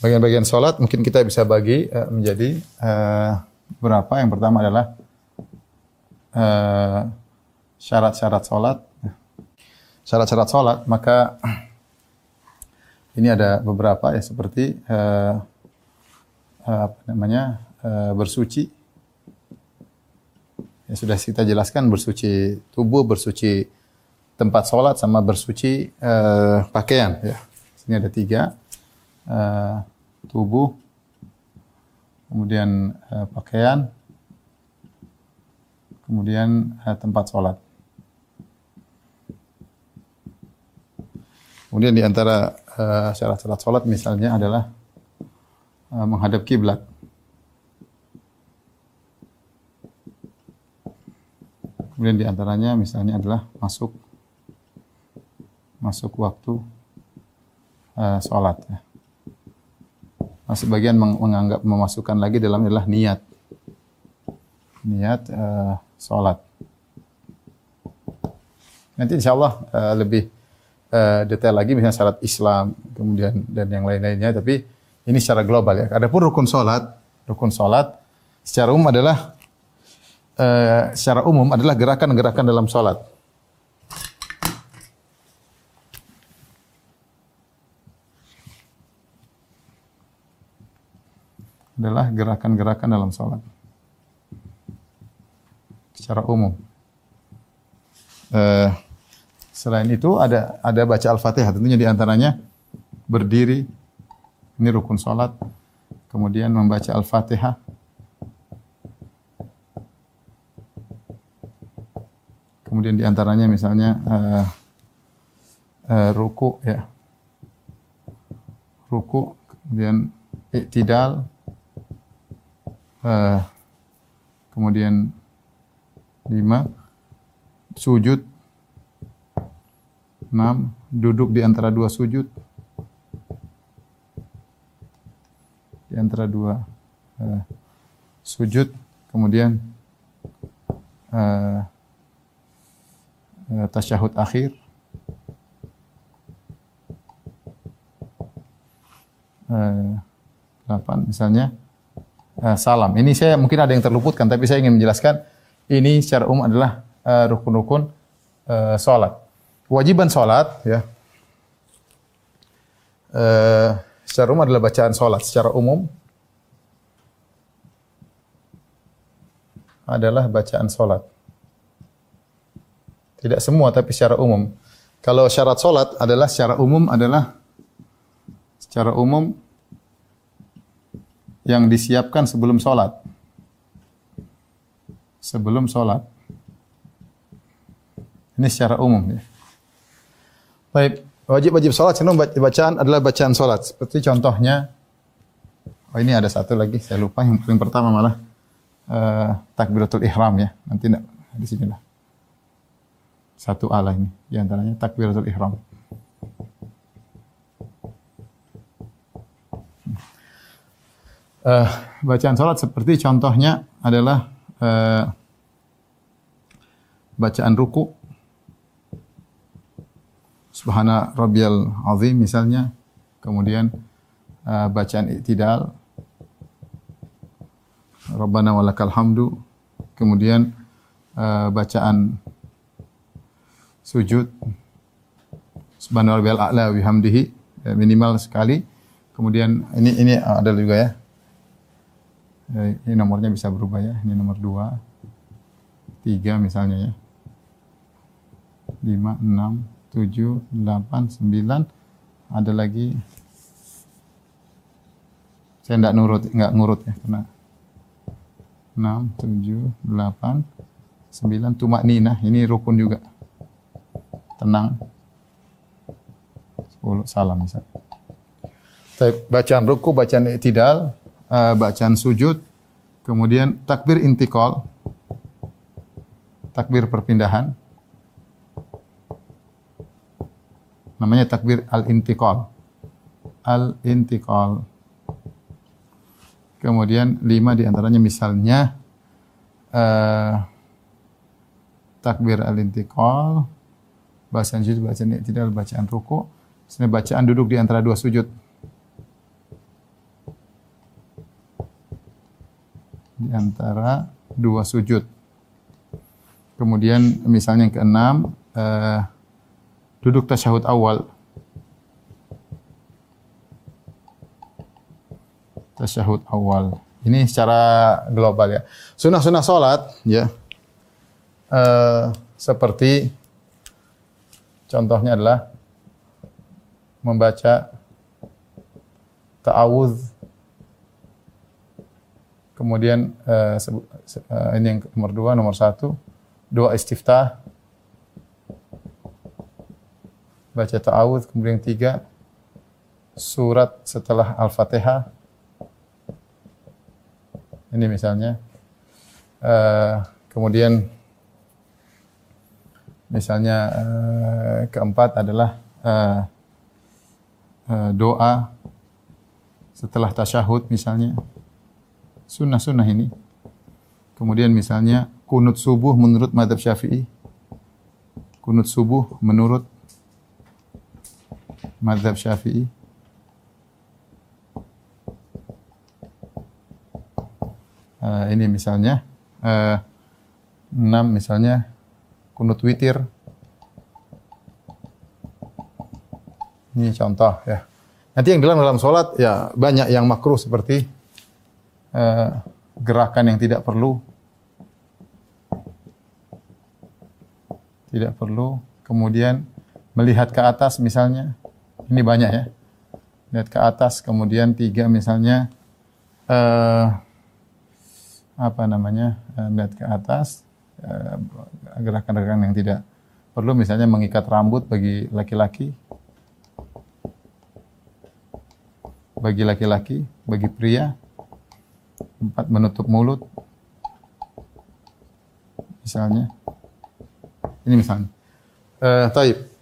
Bagian-bagian sholat mungkin kita bisa bagi menjadi berapa. Yang pertama adalah syarat-syarat sholat. Syarat-syarat sholat, maka ini ada beberapa ya, seperti bersuci. Ya, sudah kita jelaskan, bersuci tubuh, bersuci tempat sholat, sama bersuci pakaian. Ya. Sini ada 3. Tubuh, kemudian pakaian, kemudian tempat sholat. Kemudian di antara syarat-syarat sholat misalnya adalah menghadap kiblat. Kemudian di antaranya misalnya adalah masuk waktu sholat. Ya. Sebagian menganggap memasukkan lagi dalam adalah niat sholat. Nanti insya Allah lebih detail lagi misalnya syarat Islam, kemudian dan yang lain-lainnya. Tapi ini secara global ya. Adapun rukun sholat secara umum adalah gerakan-gerakan dalam sholat. Adalah gerakan-gerakan dalam sholat secara umum. Selain itu ada baca Al-Fatihah, tentunya di antaranya berdiri, ini rukun sholat, kemudian membaca Al-Fatihah, kemudian di antaranya misalnya ruku, ya, ruku, kemudian i'tidal, kemudian 5 sujud, 6 duduk di antara 2 sujud, di antara 2 sujud, kemudian tasyahud akhir, 8 misalnya salam. Ini saya mungkin ada yang terluputkan, tapi saya ingin menjelaskan ini secara umum adalah rukun-rukun sholat. Kewajiban sholat, ya, secara umum adalah bacaan sholat. Secara umum adalah bacaan sholat. Tidak semua, tapi secara umum. Kalau syarat sholat adalah secara umum yang disiapkan sebelum sholat. Sebelum sholat. Ini secara umum. Ya. Baik, wajib sholat, bacaan adalah bacaan sholat. Seperti contohnya, ini ada satu lagi, saya lupa. Yang paling pertama malah takbiratul ihram ya. Nanti enggak, di sini lah. Satu ala ini, di antaranya takbiratul ihram. Bacaan sholat seperti contohnya adalah bacaan ruku, Subhana rabbiyal azim misalnya, kemudian bacaan i'tidal, Rabbana walakal hamdu, kemudian bacaan sujud, Subhana rabbiyal a'la wa bihamdihi, minimal sekali. Kemudian ini ada juga ya. Ini nomornya bisa berubah ya. Ini nomor 2, 3 misalnya ya. 5, 6, 7, 8, 9. Ada lagi. Saya enggak ngurut ya karena 6, 7, 8, 9 tumakninah. Ini rukun juga. Tenang. 10 salam misalnya. Bacaan ruku, bacaan i'tidal, bacaan sujud, kemudian takbir intikal, takbir perpindahan, namanya takbir al-intikal, kemudian 5 diantaranya misalnya takbir al-intikal, bacaan sujud, bacaan i'tidal, bacaan ruku, bacaan duduk di antara 2 sujud. di antara dua sujud. Kemudian misalnya yang keenam, duduk tasyahud awal. Tasyahud awal. Ini secara global ya. Sunah-sunah salat ya. Seperti contohnya adalah membaca ta'awudz. Kemudian ini yang nomor 2, nomor 1, doa istiftah. Baca ta'awudz, kemudian yang 3, surat setelah Al-Fatihah. Ini misalnya. Kemudian misalnya keempat adalah doa setelah tasyahud misalnya. Sunnah-sunnah ini. Kemudian misalnya kunut subuh menurut mazhab Syafi'i. Kunut subuh menurut mazhab Syafi'i. Ini misalnya 6 misalnya kunut witir. Ini contoh ya. Nanti yang dalam sholat ya banyak yang makruh seperti gerakan yang tidak perlu. Tidak perlu. Kemudian melihat ke atas misalnya. Ini banyak ya. Lihat ke atas. Kemudian 3 misalnya melihat ke atas. Gerakan-gerakan yang tidak perlu. Misalnya mengikat rambut bagi laki-laki. Bagi laki-laki. Bagi pria. 4 menutup mulut. Misalnya. Ini misalnya. Taib.